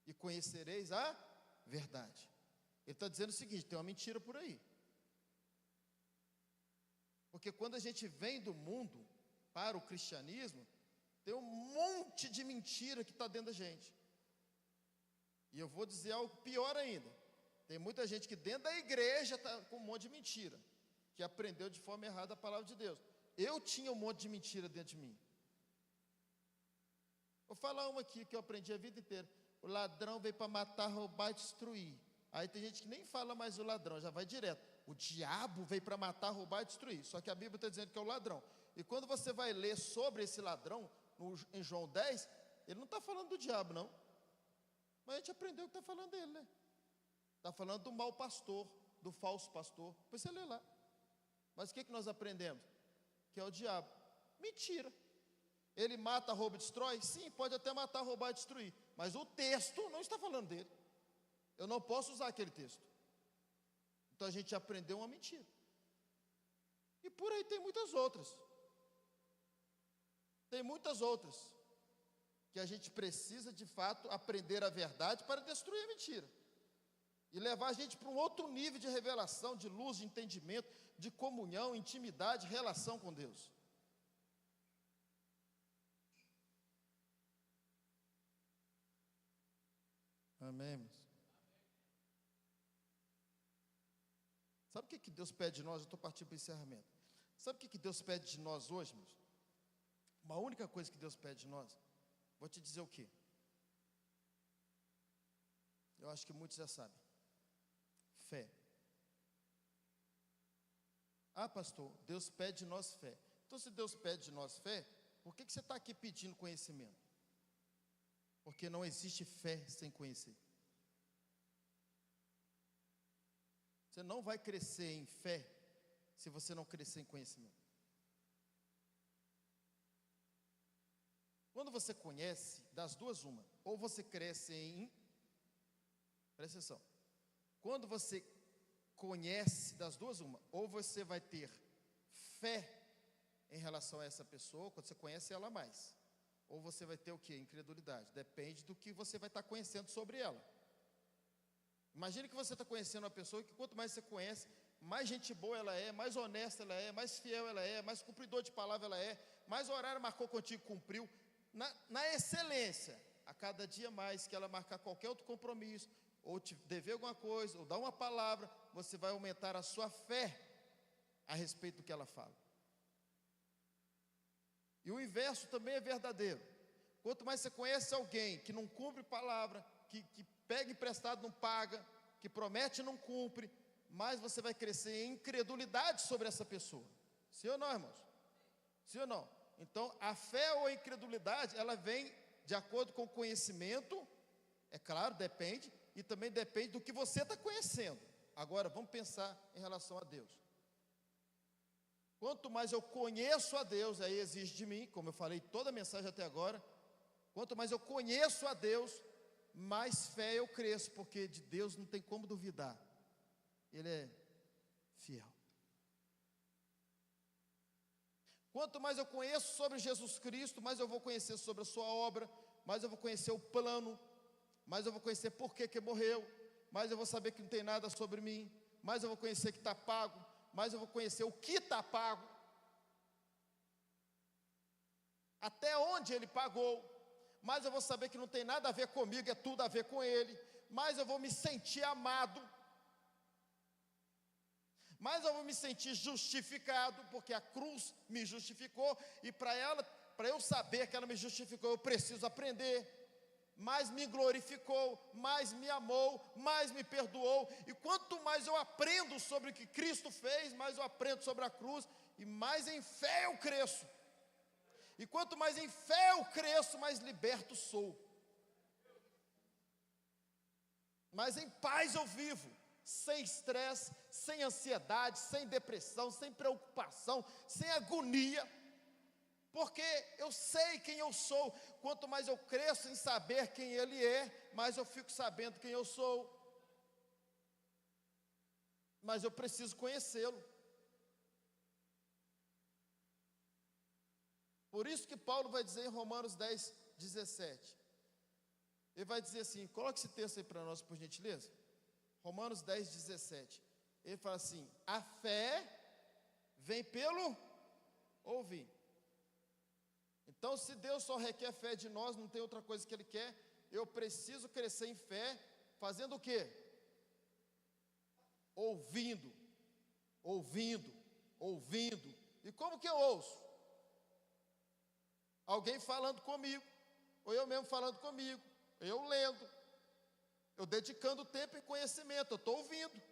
E conhecereis a verdade. Ele está dizendo o seguinte, tem uma mentira por aí. Porque quando a gente vem do mundo para o cristianismo, tem um monte de mentira que está dentro da gente. E eu vou dizer algo pior ainda. Tem muita gente que dentro da igreja está com um monte de mentira, que aprendeu de forma errada a palavra de Deus. Eu tinha um monte de mentira dentro de mim. Vou falar uma aqui que eu aprendi a vida inteira. O ladrão veio para matar, roubar e destruir. Aí tem gente que nem fala mais o ladrão, já vai direto. O diabo veio para matar, roubar e destruir. Só que a Bíblia está dizendo que é o ladrão. E quando você vai ler sobre esse ladrão, em João 10, ele não está falando do diabo, não. Mas a gente aprendeu que está falando dele, né? Está falando do mau pastor, do falso pastor. Depois você lê lá. Mas o que nós aprendemos? Que é o diabo. Mentira. Ele mata, rouba e destrói? Sim, pode até matar, roubar e destruir. Mas o texto não está falando dele. Eu não posso usar aquele texto. Então a gente aprendeu uma mentira. E por aí tem muitas outras. Tem muitas outras. Que a gente precisa, de fato, aprender a verdade para destruir a mentira. E levar a gente para um outro nível de revelação, de luz, de entendimento, de comunhão, intimidade, relação com Deus. Amém, irmãos? Sabe o que Deus pede de nós? Eu estou partindo para o encerramento. Sabe o que Deus pede de nós hoje, irmãos? Uma única coisa que Deus pede de nós. Vou te dizer o quê? Eu acho que muitos já sabem. Fé. Ah, pastor, Deus pede de nós fé. Então, se Deus pede de nós fé, por que você está aqui pedindo conhecimento? Porque não existe fé sem conhecer. Você não vai crescer em fé se você não crescer em conhecimento. Quando você conhece, das duas uma, ou você cresce em, presta atenção, quando você conhece, das duas uma, ou você vai ter fé em relação a essa pessoa, quando você conhece ela mais, ou você vai ter o quê? Incredulidade, depende do que você vai estar conhecendo sobre ela. Imagine que você está conhecendo uma pessoa que quanto mais você conhece, mais gente boa ela é, mais honesta ela é, mais fiel ela é, mais cumpridor de palavra ela é, mais horário marcou contigo, cumpriu, na excelência, a cada dia mais que ela marcar qualquer outro compromisso, ou te dever alguma coisa, ou dar uma palavra, você vai aumentar a sua fé a respeito do que ela fala. E o inverso também é verdadeiro. Quanto mais você conhece alguém que não cumpre palavra, que pega emprestado, não paga, que promete e não cumpre, mais você vai crescer em incredulidade sobre essa pessoa. Sim ou não, irmãos? Sim ou não? Então, a fé ou a incredulidade, ela vem de acordo com o conhecimento, é claro, depende, e também depende do que você está conhecendo. Agora, vamos pensar em relação a Deus. Quanto mais eu conheço a Deus, aí exige de mim, como eu falei toda a mensagem até agora, quanto mais eu conheço a Deus, mais fé eu cresço, porque de Deus não tem como duvidar. Ele é fiel. Quanto mais eu conheço sobre Jesus Cristo, mais eu vou conhecer sobre a sua obra, mais eu vou conhecer o plano, mais eu vou conhecer por que morreu, mais eu vou saber que não tem nada sobre mim, mais eu vou conhecer que está pago, mais eu vou conhecer o que está pago, até onde ele pagou, mais eu vou saber que não tem nada a ver comigo, é tudo a ver com ele, mais eu vou me sentir amado, mais eu vou me sentir justificado, porque a cruz me justificou, e para eu saber que ela me justificou, eu preciso aprender. Mais me glorificou, mais me amou, mais me perdoou, e quanto mais eu aprendo sobre o que Cristo fez, mais eu aprendo sobre a cruz, e mais em fé eu cresço. E quanto mais em fé eu cresço, mais liberto sou. Mais em paz eu vivo. Sem estresse, sem ansiedade, sem depressão, sem preocupação, sem agonia, porque eu sei quem eu sou. Quanto mais eu cresço em saber quem Ele é, mais eu fico sabendo quem eu sou. Mas eu preciso conhecê-lo. Por isso que Paulo vai dizer em Romanos 10, 17. Ele vai dizer assim, coloque esse texto aí para nós, por gentileza. Romanos 10, 17. Ele fala assim: a fé vem pelo ouvir. Então, se Deus só requer fé de nós, não tem outra coisa que Ele quer, eu preciso crescer em fé, fazendo o quê? Ouvindo, ouvindo, ouvindo. E como que eu ouço? Alguém falando comigo, ou eu mesmo falando comigo, eu lendo, eu dedicando tempo e conhecimento, eu estou ouvindo.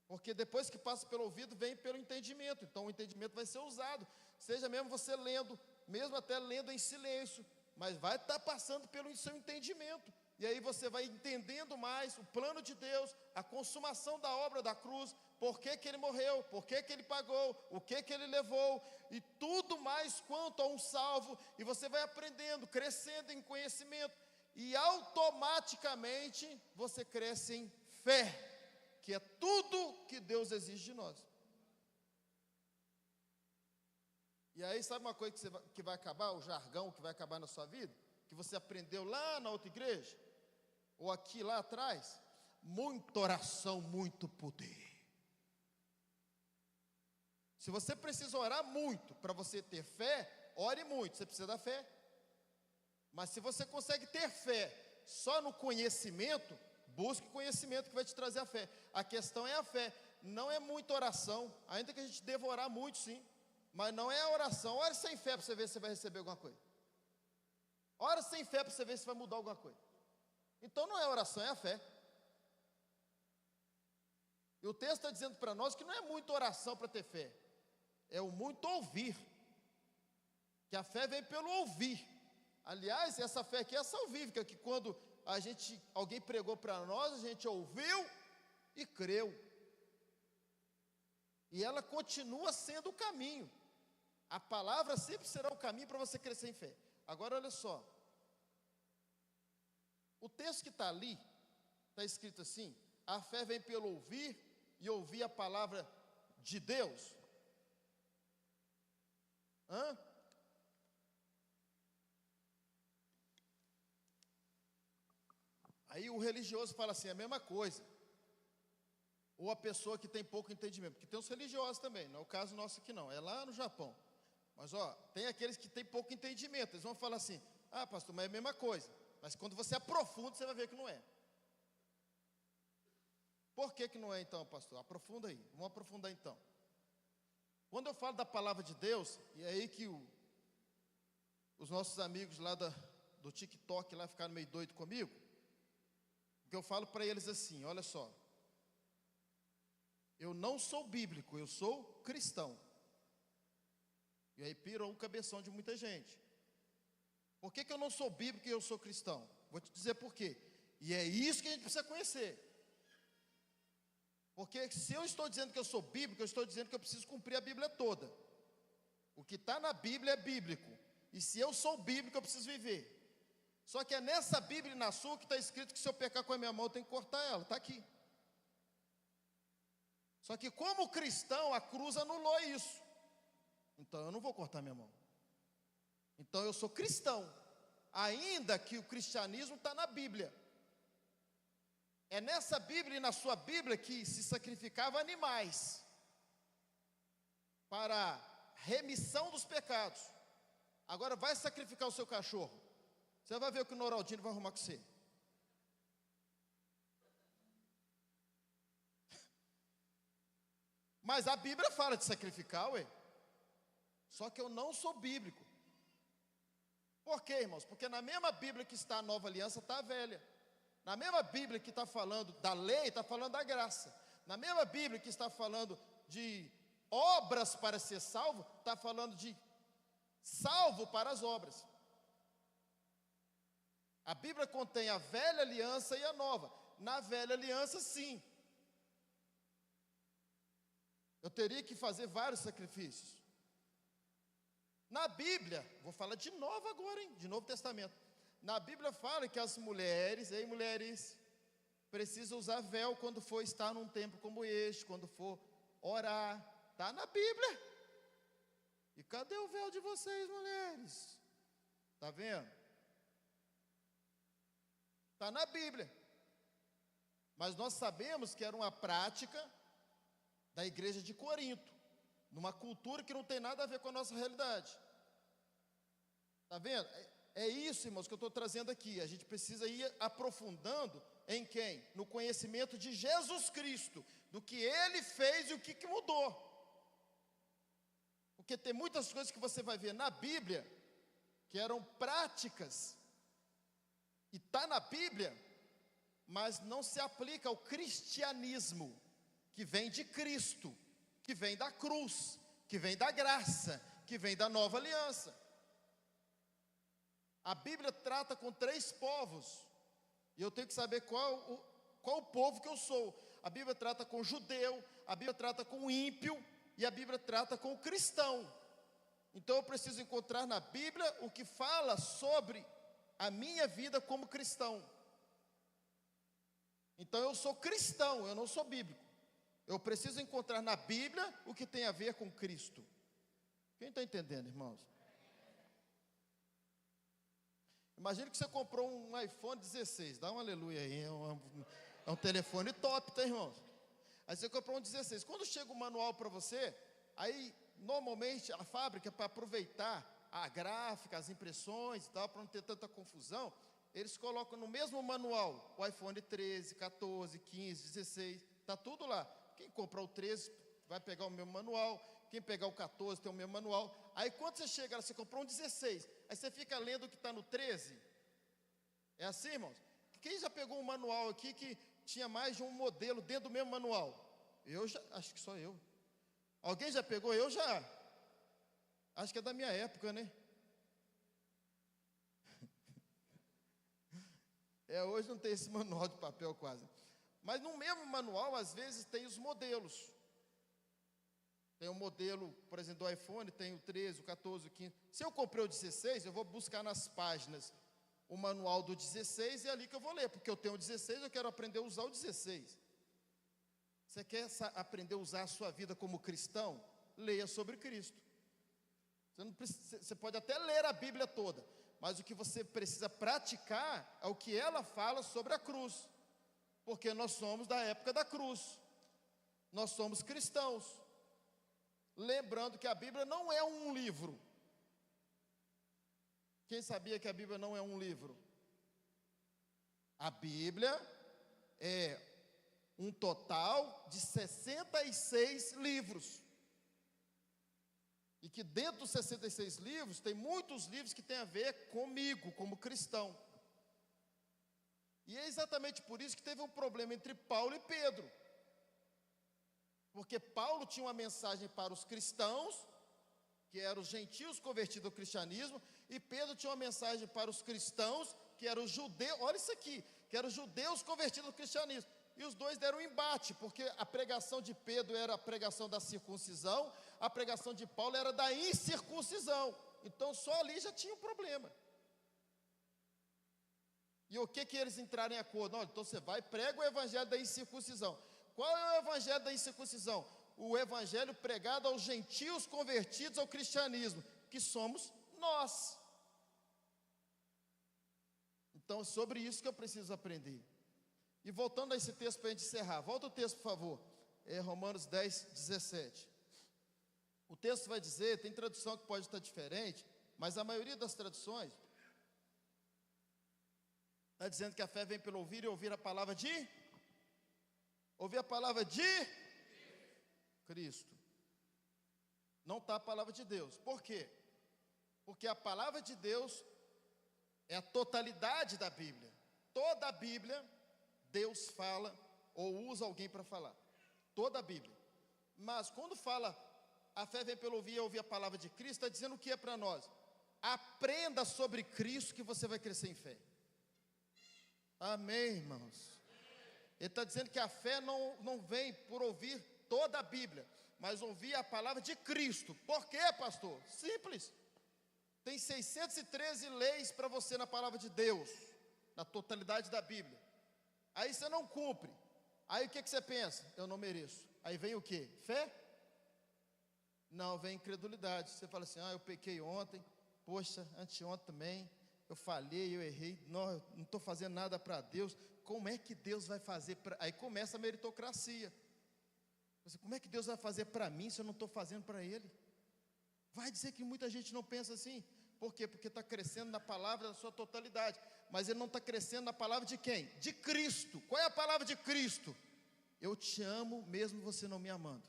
Porque depois que passa pelo ouvido, vem pelo entendimento. Então o entendimento vai ser usado. Seja mesmo você lendo mesmo até lendo em silêncio, mas vai estar passando pelo seu entendimento. E aí você vai entendendo mais o plano de Deus, a consumação da obra da cruz, por que que ele morreu, por que que ele pagou, o que que ele levou, e tudo mais quanto a um salvo, e você vai aprendendo, crescendo em conhecimento, e automaticamente você cresce em fé, que é tudo que Deus exige de nós. E aí sabe uma coisa que vai acabar, o jargão que vai acabar na sua vida, que você aprendeu lá na outra igreja, ou aqui lá atrás? Muita oração, muito poder. Se você precisa orar muito para você ter fé, ore muito, você precisa da fé. Mas se você consegue ter fé só no conhecimento, busque conhecimento que vai te trazer a fé. A questão é a fé, não é muita oração, ainda que a gente deva orar muito sim, mas não é a oração. Ore sem fé para você ver se você vai receber alguma coisa. Ore sem fé para você ver se vai mudar alguma coisa. Então não é a oração, é a fé. E o texto está dizendo para nós que não é muita oração para ter fé, é o muito ouvir, que a fé vem pelo ouvir. Aliás, essa fé aqui é salvífica, que quando alguém pregou para nós, a gente ouviu e creu. E ela continua sendo o caminho. A palavra sempre será o caminho para você crescer em fé. Agora olha só. O texto que está ali, está escrito assim: a fé vem pelo ouvir, e ouvir a palavra de Deus. Aí o religioso fala assim, a mesma coisa. Ou a pessoa que tem pouco entendimento, porque tem os religiosos também, não é o caso nosso aqui não, é lá no Japão. Mas tem aqueles que têm pouco entendimento, eles vão falar assim, pastor, mas é a mesma coisa. Mas quando você aprofunda, você vai ver que não é. Por que que não é então, pastor? Aprofunda aí, vamos aprofundar então. Quando eu falo da palavra de Deus, e é aí que os nossos amigos lá do TikTok lá ficaram meio doidos comigo, porque eu falo para eles assim, olha só, eu não sou bíblico, eu sou cristão. E aí pirou o cabeção de muita gente. Por que que eu não sou bíblico e eu sou cristão? Vou te dizer por quê. E é isso que a gente precisa conhecer. Porque se eu estou dizendo que eu sou bíblico, eu estou dizendo que eu preciso cumprir a Bíblia toda. O que está na Bíblia é bíblico. E se eu sou bíblico, eu preciso viver. Só que é nessa Bíblia e na sua que está escrito que se eu pecar com a minha mão, eu tenho que cortar ela. Está aqui. Só que como cristão, a cruz anulou isso. Então eu não vou cortar minha mão. Então eu sou cristão, ainda que o cristianismo está na Bíblia. É nessa Bíblia e na sua Bíblia que se sacrificava animais para remissão dos pecados. Agora vai sacrificar o seu cachorro, você vai ver o que o Noraldino vai arrumar com você. Mas a Bíblia fala de sacrificar, ué. Só que eu não sou bíblico. Por quê, irmãos? Porque na mesma Bíblia que está a nova aliança, está a velha. Na mesma Bíblia que está falando da lei, está falando da graça. Na mesma Bíblia que está falando de obras para ser salvo, está falando de salvo para as obras. A Bíblia contém a velha aliança e a nova. Na velha aliança, sim, eu teria que fazer vários sacrifícios. Na Bíblia, vou falar de novo agora, hein? De Novo Testamento. Na Bíblia fala que as mulheres, mulheres, precisam usar véu quando for estar num templo como este, quando for orar. Está na Bíblia. E cadê o véu de vocês, mulheres? Está vendo? Está na Bíblia. Mas nós sabemos que era uma prática da igreja de Corinto, numa cultura que não tem nada a ver com a nossa realidade. Está vendo? É isso, irmãos, que eu estou trazendo aqui. A gente precisa ir aprofundando em quem? No conhecimento de Jesus Cristo, do que Ele fez e o que mudou. Porque tem muitas coisas que você vai ver na Bíblia, que eram práticas, e está na Bíblia, mas não se aplica ao cristianismo, que vem de Cristo, que vem da cruz, que vem da graça, que vem da nova aliança. A Bíblia trata com 3 povos, e eu tenho que saber qual o povo que eu sou. A Bíblia trata com o judeu, a Bíblia trata com o ímpio, e a Bíblia trata com o cristão. Então eu preciso encontrar na Bíblia o que fala sobre a minha vida como cristão. Então eu sou cristão, eu não sou bíblico. Eu preciso encontrar na Bíblia o que tem a ver com Cristo. Quem está entendendo, irmãos? Imagina que você comprou um iPhone 16, dá um aleluia aí, é um telefone top, tá, irmãos? Aí você comprou um 16, quando chega o manual para você, aí normalmente a fábrica, para aproveitar a gráfica, as impressões e tal, para não ter tanta confusão, eles colocam no mesmo manual o iPhone 13, 14, 15, 16, está tudo lá. Quem comprar o 13 vai pegar o mesmo manual, quem pegar o 14 tem o mesmo manual. Aí quando você chega lá, você comprou um 16, aí você fica lendo o que está no 13. É assim, irmãos? Quem já pegou um manual aqui que tinha mais de um modelo dentro do mesmo manual? Eu já, acho que só eu. Alguém já pegou? Eu já. Acho que é da minha época, né? Hoje não tem esse manual de papel quase. Mas no mesmo manual, às vezes, tem os modelos. Tem o modelo, por exemplo, do iPhone, tem o 13, o 14, o 15. Se eu comprei o 16, eu vou buscar nas páginas o manual do 16 e é ali que eu vou ler, porque eu tenho o 16, eu quero aprender a usar o 16. Você quer aprender a usar a sua vida como cristão? Leia sobre Cristo. Você pode até ler a Bíblia toda, mas o que você precisa praticar é o que ela fala sobre a cruz, porque nós somos da época da cruz, nós somos cristãos. Lembrando que a Bíblia não é um livro. Quem sabia que a Bíblia não é um livro? A Bíblia é um total de 66 livros. E que dentro dos 66 livros, tem muitos livros que têm a ver comigo, como cristão. E é exatamente por isso que teve um problema entre Paulo e Pedro. Porque Paulo tinha uma mensagem para os cristãos, que eram os gentios convertidos ao cristianismo, e Pedro tinha uma mensagem para os cristãos, que eram os judeus, olha isso aqui, que eram os judeus convertidos ao cristianismo. E os dois deram um embate, porque a pregação de Pedro era a pregação da circuncisão, a pregação de Paulo era da incircuncisão. Então só ali já tinha um problema. E o que eles entraram em acordo? Olha, então você vai e prega o evangelho da incircuncisão. Qual é o evangelho da incircuncisão? O evangelho pregado aos gentios convertidos ao cristianismo, que somos nós. Então é sobre isso que eu preciso aprender. E voltando a esse texto para a gente encerrar, volta o texto, por favor. É Romanos 10, 17. O texto vai dizer, tem tradução que pode estar diferente, mas a maioria das traduções está dizendo que a fé vem pelo ouvir e ouvir a palavra de... Ouvir a palavra de Cristo. Não está a palavra de Deus. Por quê? Porque a palavra de Deus é a totalidade da Bíblia. Toda a Bíblia, Deus fala ou usa alguém para falar. Toda a Bíblia. Mas quando fala, a fé vem pelo ouvir e ouvir a palavra de Cristo, está dizendo o que é para nós? Aprenda sobre Cristo que você vai crescer em fé. Amém, irmãos? Ele está dizendo que a fé não vem por ouvir toda a Bíblia, mas ouvir a palavra de Cristo. Por quê, pastor? Simples. Tem 613 leis para você na palavra de Deus, na totalidade da Bíblia. Aí você não cumpre. Aí o que você pensa? Eu não mereço. Aí vem o quê? Fé? Não, vem incredulidade. Você fala assim, eu pequei ontem, poxa, anteontem também, eu falhei, eu errei, não estou fazendo nada para Deus. Como é que Deus vai fazer para... Aí começa a meritocracia. Como é que Deus vai fazer para mim se eu não estou fazendo para Ele? Vai dizer que muita gente não pensa assim. Por quê? Porque está crescendo na palavra da sua totalidade. Mas ele não está crescendo na palavra de quem? De Cristo. Qual é a palavra de Cristo? Eu te amo mesmo você não me amando.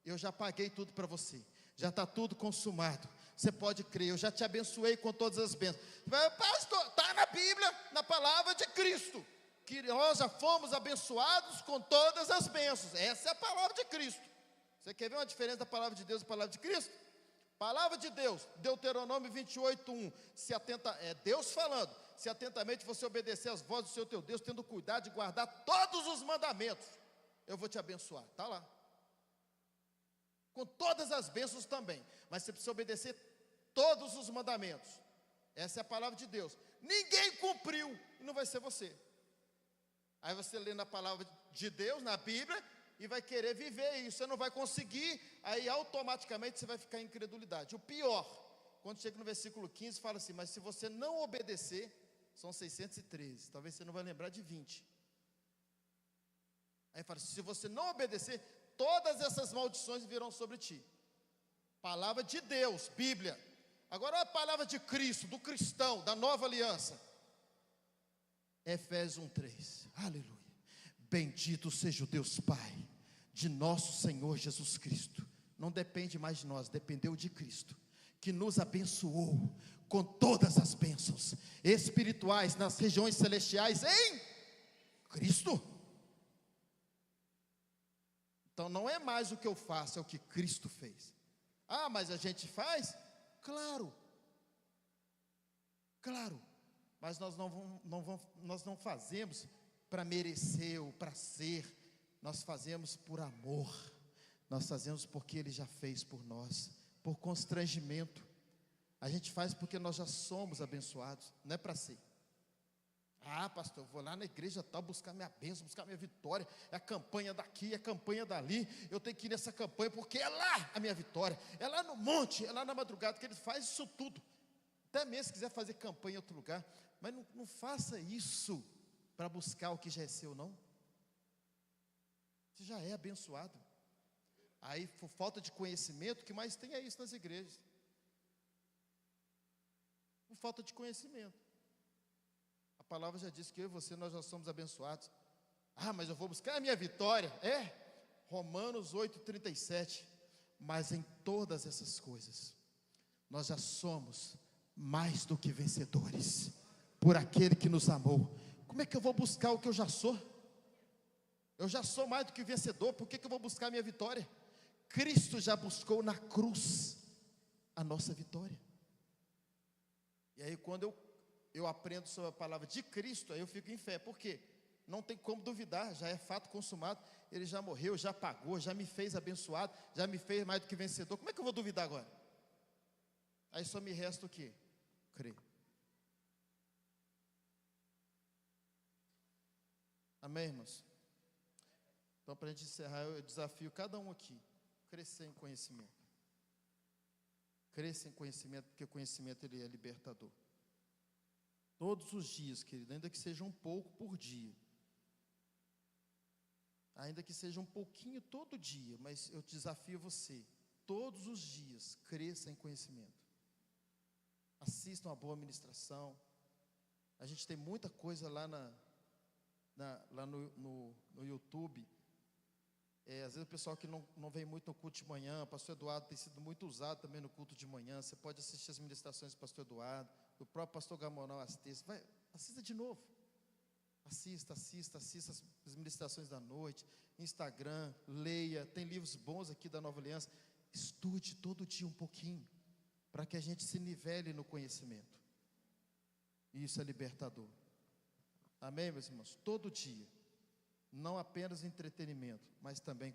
Eu já paguei tudo para você. Já está tudo consumado. Você pode crer, eu já te abençoei com todas as bênçãos. Pastor, está na Bíblia, na palavra de Cristo, que nós já fomos abençoados com todas as bênçãos. Essa é a palavra de Cristo. Você quer ver uma diferença da palavra de Deus e da palavra de Cristo? Palavra de Deus, Deuteronômio 28:1. Se atenta, é Deus falando. Se atentamente você obedecer às vozes do Senhor teu Deus, tendo cuidado de guardar todos os mandamentos, eu vou te abençoar. Está lá. Com todas as bênçãos também. Mas você precisa obedecer todos os mandamentos. Essa é a palavra de Deus. Ninguém cumpriu, e não vai ser você. Aí você lê na palavra de Deus, na Bíblia, e vai querer viver isso, você não vai conseguir, aí automaticamente você vai ficar em incredulidade. O pior, quando chega no versículo 15, fala assim: mas se você não obedecer, são 613, talvez você não vai lembrar de 20. Aí fala assim: se você não obedecer, todas essas maldições virão sobre ti. Palavra de Deus, Bíblia. Agora a palavra de Cristo, do cristão, da nova aliança. Efésios 1:3, aleluia. Bendito seja o Deus Pai de nosso Senhor Jesus Cristo. Não depende mais de nós, dependeu de Cristo, que nos abençoou com todas as bênçãos espirituais nas regiões celestiais em Cristo. Então não é mais o que eu faço, é o que Cristo fez. Ah, mas a gente faz? Claro, mas nós não fazemos para merecer ou para ser, nós fazemos por amor, nós fazemos porque Ele já fez por nós, por constrangimento. A gente faz porque nós já somos abençoados, não é para ser. Ah, pastor, eu vou lá na igreja tal, buscar minha bênção, buscar minha vitória, é a campanha daqui, é a campanha dali, eu tenho que ir nessa campanha, porque é lá a minha vitória, é lá no monte, é lá na madrugada, que Ele faz isso tudo. Até mesmo se quiser fazer campanha em outro lugar, mas não faça isso para buscar o que já é seu, não. Você já é abençoado. Aí, por falta de conhecimento, o que mais tem é isso nas igrejas. Por falta de conhecimento. A palavra já diz que eu e você, nós já somos abençoados. Ah, mas eu vou buscar a minha vitória. Romanos 8:37. Mas em todas essas coisas, nós já somos mais do que vencedores, por aquele que nos amou. Como é que eu vou buscar o que eu já sou? Eu já sou mais do que vencedor, por que eu vou buscar a minha vitória? Cristo já buscou na cruz a nossa vitória. E aí quando eu aprendo sobre a palavra de Cristo, aí eu fico em fé, por quê? Não tem como duvidar, já é fato consumado, Ele já morreu, já pagou, já me fez abençoado, já me fez mais do que vencedor. Como é que eu vou duvidar agora? Aí só me resta o quê? Crer. Amém, irmãos? Então, para a gente encerrar, eu desafio cada um aqui, crescer em conhecimento. Crescer em conhecimento, porque o conhecimento ele é libertador. Todos os dias, querido, ainda que seja um pouco por dia. Ainda que seja um pouquinho todo dia, mas eu desafio você, todos os dias, cresça em conhecimento. Assista uma boa ministração. A gente tem muita coisa lá lá no YouTube. Às vezes o pessoal que não vem muito no culto de manhã, o pastor Eduardo tem sido muito usado também no culto de manhã. Você pode assistir as ministrações do pastor Eduardo, do próprio pastor Gamonal Astes. Assista de novo. Assista as ministrações da noite, Instagram, leia, tem livros bons aqui da Nova Aliança. Estude todo dia um pouquinho, para que a gente se nivele no conhecimento. E isso é libertador. Amém, meus irmãos? Todo dia. Não apenas entretenimento, mas também conhecimento.